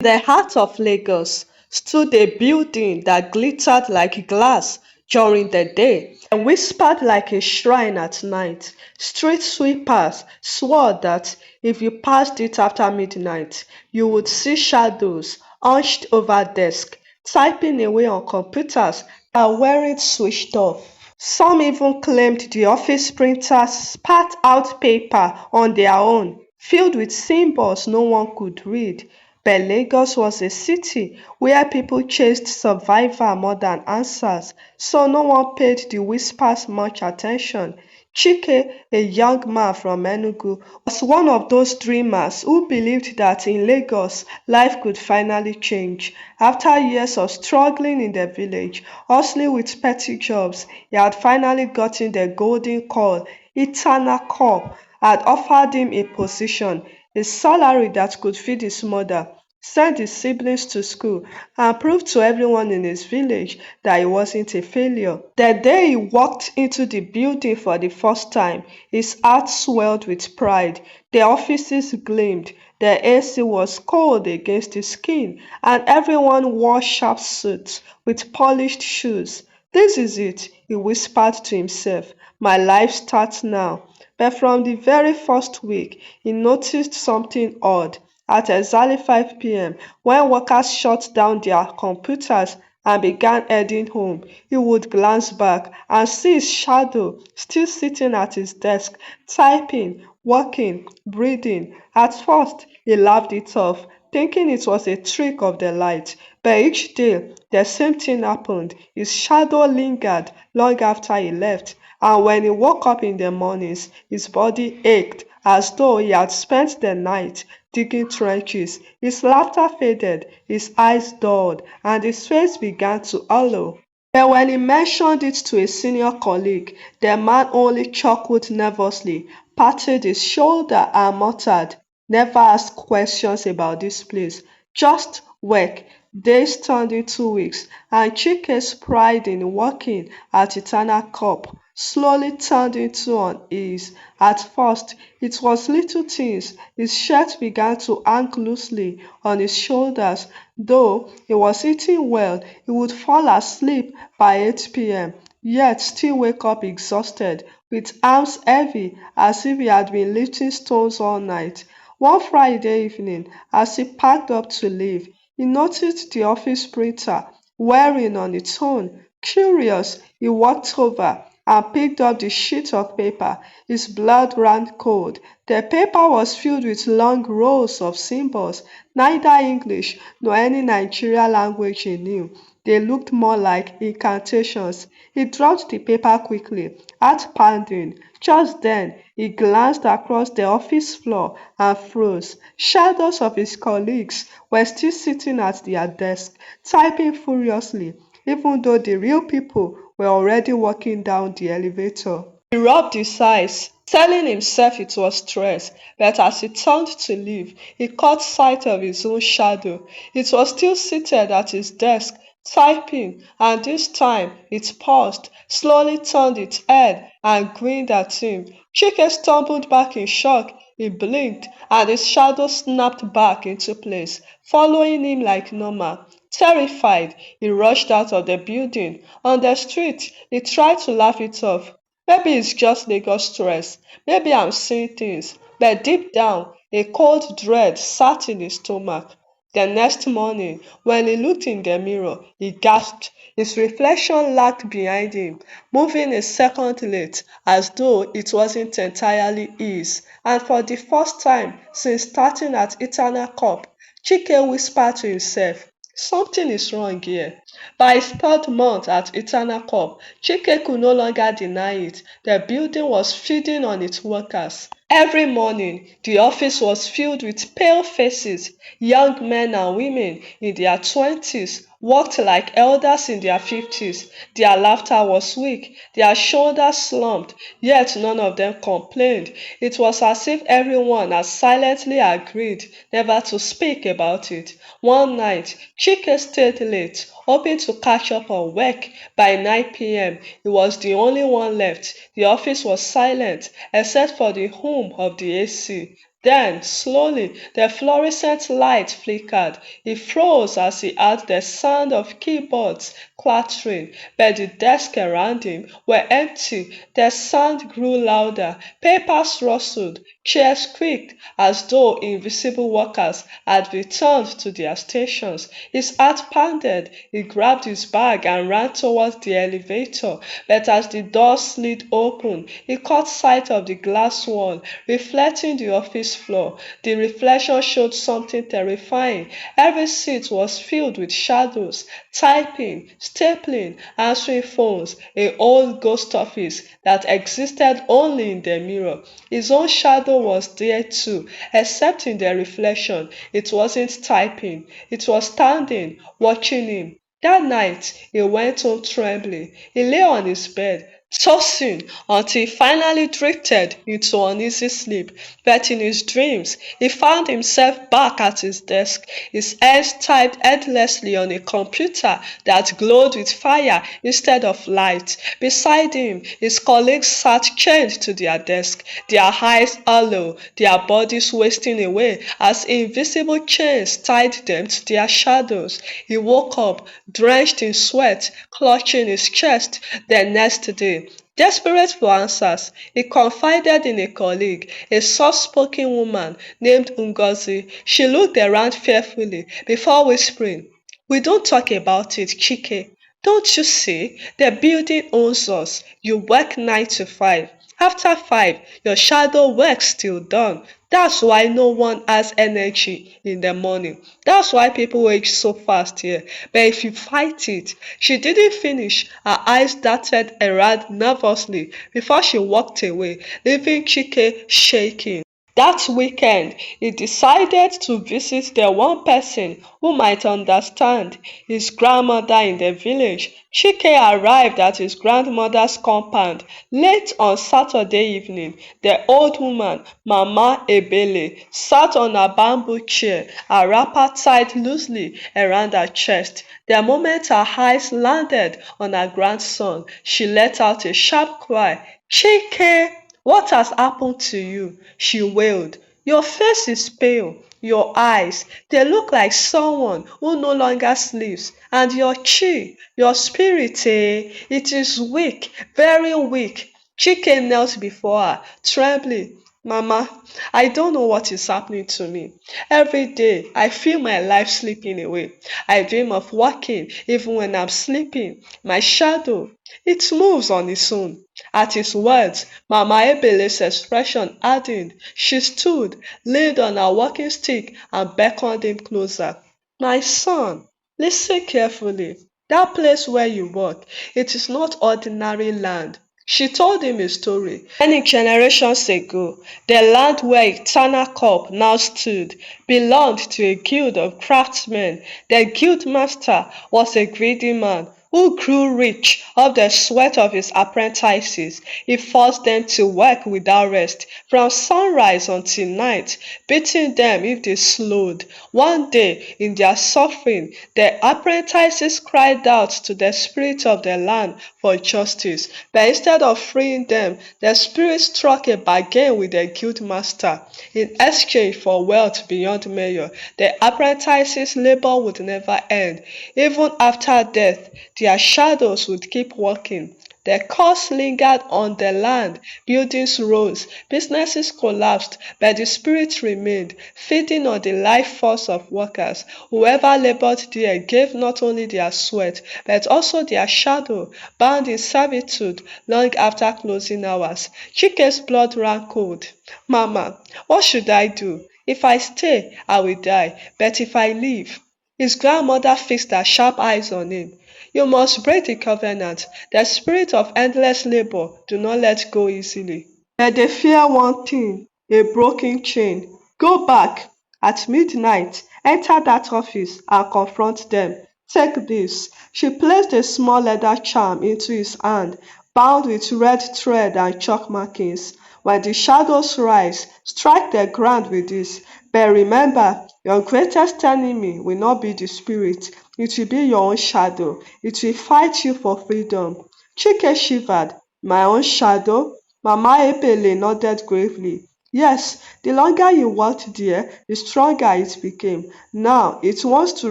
The heart of Lagos stood a building that glittered like glass during the day and whispered like a shrine at night. Street sweepers swore that if you passed it after midnight, you would see shadows hunched over desks, typing away on computers that weren't switched off. Some even claimed the office printers spat out paper on their own, filled with symbols no one could read. But Lagos was a city where people chased survival more than answers, so no one paid the whispers much attention. Chike, a young man from Enugu, was one of those dreamers who believed that in Lagos life could finally change. After years of struggling in the village, hustling with petty jobs, he had finally gotten the golden call. Eterna Corp had offered him a position, a salary that could feed his mother, send his siblings to school, and prove to everyone in his village that he wasn't a failure. The day he walked into the building for the first time, his heart swelled with pride. The offices gleamed, the AC was cold against his skin, and everyone wore sharp suits with polished shoes. This is it, he whispered to himself. My life starts now. But from the very first week, he noticed something odd. At exactly 5 p.m., when workers shut down their computers and began heading home, he would glance back and see his shadow still sitting at his desk, typing, working, breathing. At first, he laughed it off, thinking it was a trick of the light. But each day, the same thing happened. His shadow lingered long after he left, and when he woke up in the mornings, his body ached as though he had spent the night digging trenches. His laughter faded, his eyes dulled, and his face began to hollow. But when he mentioned it to a senior colleague, the man only chuckled nervously, patted his shoulder, and muttered, never ask questions about this place. Just work. Days turned into weeks, and Chike's pride in working at Eterna Corp slowly turned into unease. At first, it was little things. His shirt began to hang loosely on his shoulders. Though he was eating well, he would fall asleep by 8 p.m., yet still wake up exhausted, with arms heavy as if he had been lifting stones all night. One Friday evening, as he packed up to leave, he noticed the office printer whirring on its own. Curious, he walked over and picked up the sheet of paper. His blood ran cold. The paper was filled with long rows of symbols, neither English nor any Nigerian language he knew. They looked more like incantations. He dropped the paper quickly, heart pounding. Just then, he glanced across the office floor and froze. Shadows of his colleagues were still sitting at their desks, typing furiously, even though the real people were already walking down the elevator. He rubbed his eyes, telling himself it was stress, but as he turned to leave, he caught sight of his own shadow. It was still seated at his desk, typing, and this time it paused, slowly turned its head, and grinned at him. Chike stumbled back in shock. He blinked, and his shadow snapped back into place, following him like normal. Terrified, he rushed out of the building. On the street, he tried to laugh it off. Maybe it's just Lagos stress. Maybe I'm seeing things. But deep down, a cold dread sat in his stomach. The next morning, when he looked in the mirror, he gasped. His reflection lagged behind him, moving a second late, as though it wasn't entirely his. And for the first time since starting at Eterna Corp, Chike whispered to himself, something is wrong here. By his third month at Eterna Corp, Chike could no longer deny it. The building was feeding on its workers. Every morning, the office was filled with pale faces. Young men and women in their 20s walked like elders in their 50s. Their laughter was weak, their shoulders slumped, yet none of them complained. It was as if everyone had silently agreed never to speak about it. One night, Chike stayed late, hoping to catch up on work. By 9 p.m., he was the only one left. The office was silent, except for the hum of the AC. Then, slowly, the fluorescent light flickered. He froze as he heard the sound of keyboards clattering, but the desks around him were empty. The sound grew louder. Papers rustled. Chairs creaked as though invisible workers had returned to their stations. His heart pounded. He grabbed his bag and ran towards the elevator, but as the door slid open, he caught sight of the glass wall reflecting the office floor. The reflection showed something terrifying. Every seat was filled with shadows, typing, stapling, answering phones, a old ghost office that existed only in the mirror. His own shadow was there too, except in the reflection. It wasn't typing, it was standing, watching him. That night, he went home trembling. He lay on his bed, tossing until he finally drifted into uneasy sleep. But in his dreams, he found himself back at his desk, his hands typed endlessly on a computer that glowed with fire instead of light. Beside him, his colleagues sat chained to their desk, their eyes hollow, their bodies wasting away as invisible chains tied them to their shadows. He woke up, drenched in sweat, clutching his chest. The next day, desperate for answers, he confided in a colleague, a soft-spoken woman named Ngozi. She looked around fearfully before whispering, "We don't talk about it, Chike. Don't you see? The building owns us. You work 9 to 5. After 5, your shadow works till dawn. That's why no one has energy in the morning. That's why people age so fast here. But if you fight it," she didn't finish. Her eyes darted around nervously before she walked away, leaving Chike shaking. That weekend, he decided to visit the one person who might understand, his grandmother in the village. Chike arrived at his grandmother's compound late on Saturday evening. The old woman, Mama Ebele, sat on a bamboo chair, her wrapper tied loosely around her chest. The moment her eyes landed on her grandson, she let out a sharp cry. "Chike! What has happened to you?" she wailed. "Your face is pale, your eyes, they look like someone who no longer sleeps, and your chi, your spirit, it is weak, very weak." Chike knelt before her, trembling. "Mama, I don't know what is happening to me. Every day I feel my life slipping away. I dream of walking even when I'm sleeping. My shadow, it moves on its own." At his words, Mama Ebele's expression hardened. She stood, leaned on her walking stick, and beckoned him closer. "My son, listen carefully. That place where you work, it is not ordinary land." She told him a story. Many generations ago, the land where Eterna Corp now stood belonged to a guild of craftsmen. The guild master was a greedy man who grew rich off the sweat of his apprentices. He forced them to work without rest, from sunrise until night, beating them if they slowed. One day, in their suffering, the apprentices cried out to the spirit of the land for justice, but instead of freeing them, the spirit struck a bargain with the guild master. In exchange for wealth beyond measure, the apprentices' labor would never end. Even after death, their shadows would keep walking. The curse lingered on the land. Buildings rose, businesses collapsed, but the spirit remained, feeding on the life force of workers. Whoever labored there gave not only their sweat, but also their shadow, bound in servitude long after closing hours. Chike's blood ran cold. "Mama, what should I do? If I stay, I will die, but if I leave?" His grandmother fixed her sharp eyes on him. "You must break the covenant. The spirit of endless labor do not let go easily. But they fear one thing, a broken chain. Go back. At midnight, enter that office and confront them. Take this." She placed a small leather charm into his hand, bound with red thread and chalk markings. "When the shadows rise, strike the ground with this. But remember, your greatest enemy will not be the spirit. It will be your own shadow. It will fight you for freedom." Chike shivered. "My own shadow?" Mama Epele nodded gravely. Yes, the longer you worked there, the stronger it became. Now it wants to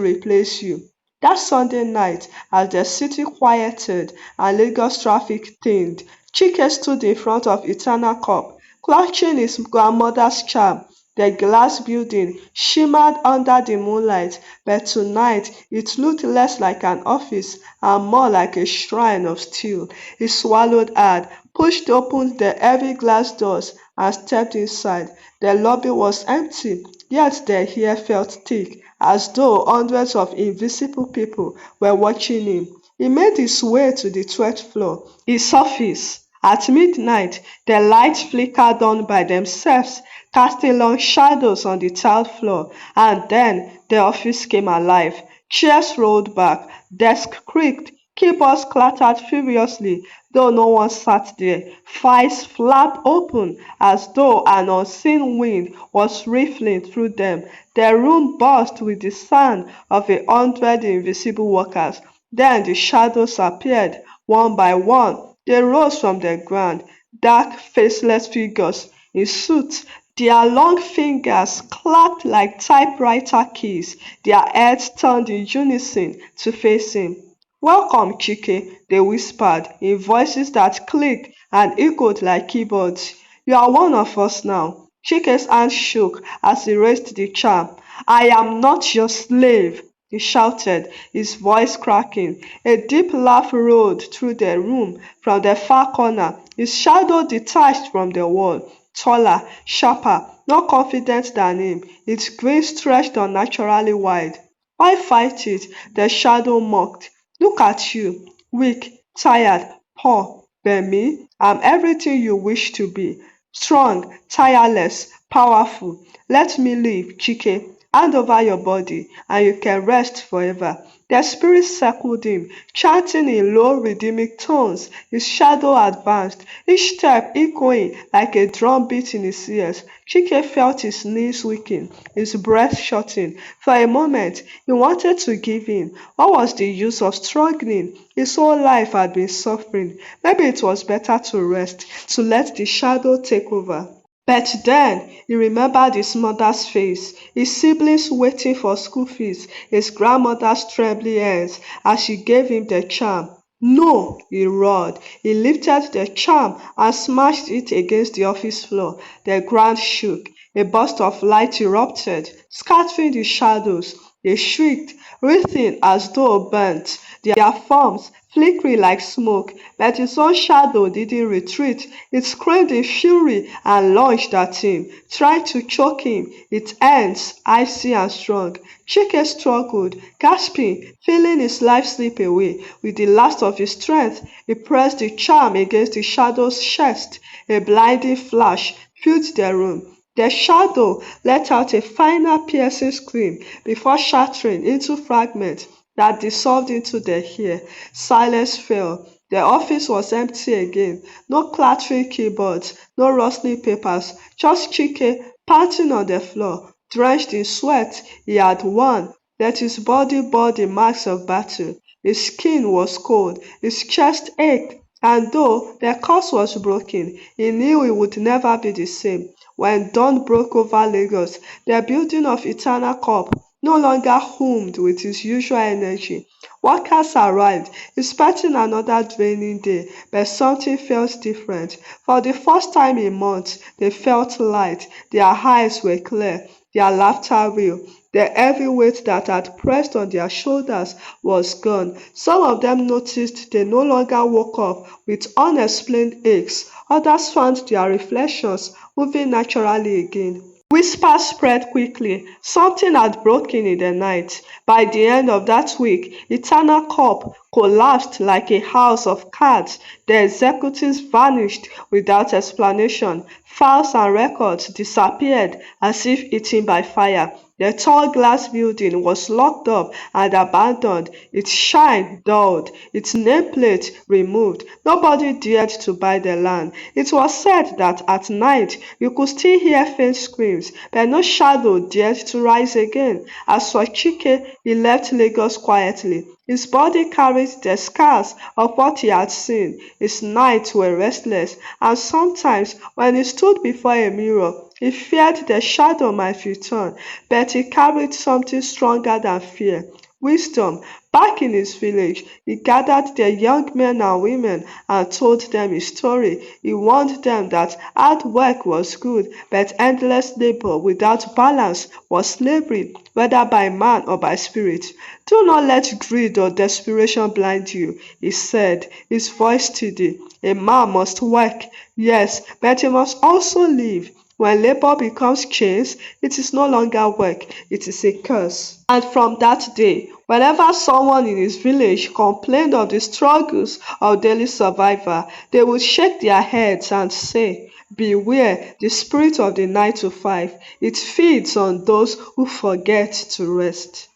replace you. That Sunday night, as the city quieted and Lagos traffic thinned, Chike stood in front of Eterna Corp, clutching his grandmother's charm. The glass building shimmered under the moonlight, but tonight it looked less like an office and more like a shrine of steel. He swallowed hard, pushed open the heavy glass doors, and stepped inside. The lobby was empty, yet the air felt thick, as though hundreds of invisible people were watching him. He made his way to the 12th floor, his office. At midnight, the lights flickered on by themselves, casting long shadows on the tiled floor, and then the office came alive. Chairs rolled back, desks creaked, keyboards clattered furiously, though no one sat there. Files flapped open as though an unseen wind was riffling through them. The room buzzed with the sound of 100 invisible workers. Then the shadows appeared, one by one. They rose from the ground, dark, faceless figures in suits. Their long fingers clacked like typewriter keys, their heads turned in unison to face him. Welcome, Chike, they whispered in voices that clicked and echoed like keyboards. You are one of us now. Chike's hand shook as he raised the charm. I am not your slave, he shouted, his voice cracking. A deep laugh rolled through the room from the far corner, his shadow detached from the wall, taller, sharper, more confident than him, its grin stretched unnaturally wide. Why fight it? The shadow mocked. Look at you, weak, tired, poor, but me, I'm everything you wish to be. Strong, tireless, powerful. Let me live, Chike. Hand over your body, and you can rest forever. The spirit circled him, chanting in low, rhythmic tones. His shadow advanced, each step echoing like a drum beat in his ears. Chike felt his knees weaken, his breath shorten. For a moment, he wanted to give in. What was the use of struggling? His whole life had been suffering. Maybe it was better to rest, to let the shadow take over. But then he remembered his mother's face, his siblings waiting for school fees, his grandmother's trembling hands as she gave him the charm. No, he roared. He lifted the charm and smashed it against the office floor. The ground shook. A burst of light erupted, scattering the shadows. They shrieked, writhing as though burnt, their forms flickering like smoke, but his own shadow didn't retreat. It screamed in fury and lunged at him, trying to choke him, its hands icy and strong. Chike struggled, gasping, feeling his life slip away. With the last of his strength, he pressed the charm against the shadow's chest. A blinding flash filled the room. The shadow let out a final piercing scream before shattering into fragments that dissolved into the air. Silence fell. The office was empty again. No clattering keyboards, no rustling papers, just Chike panting on the floor, drenched in sweat. He had won, that his body bore the marks of battle. His skin was cold, his chest ached, and though the curse was broken, he knew he would never be the same. When dawn broke over Lagos, the building of Eterna Corp no longer hummed with its usual energy. Workers arrived, expecting another draining day, but something felt different. For the first time in months, they felt light, their eyes were clear, their laughter real. The heavy weight that had pressed on their shoulders was gone. Some of them noticed they no longer woke up with unexplained aches. Others found their reflections moving naturally again. Whispers spread quickly. Something had broken in the night. By the end of that week, Eterna Corp collapsed like a house of cards. The executives vanished without explanation. Files and records disappeared as if eaten by fire. The tall glass building was locked up and abandoned, its shine dulled, its nameplate removed. Nobody dared to buy the land. It was said that at night you could still hear faint screams, but no shadow dared to rise again. As for Chike, he left Lagos quietly. His body carried the scars of what he had seen. His nights were restless, and sometimes when he stood before a mirror, He feared the shadow might return, but he carried something stronger than fear. Wisdom. Back in his village, he gathered the young men and women and told them his story. He warned them that hard work was good, but endless labor without balance was slavery, whether by man or by spirit. Do not let greed or desperation blind you, he said, his voice steady. A man must work, yes, but he must also live. When labor becomes chains, it is no longer work, it is a curse. And from that day, whenever someone in his village complained of the struggles of daily survival, they would shake their heads and say, beware the spirit of the 9 to 5. It feeds on those who forget to rest.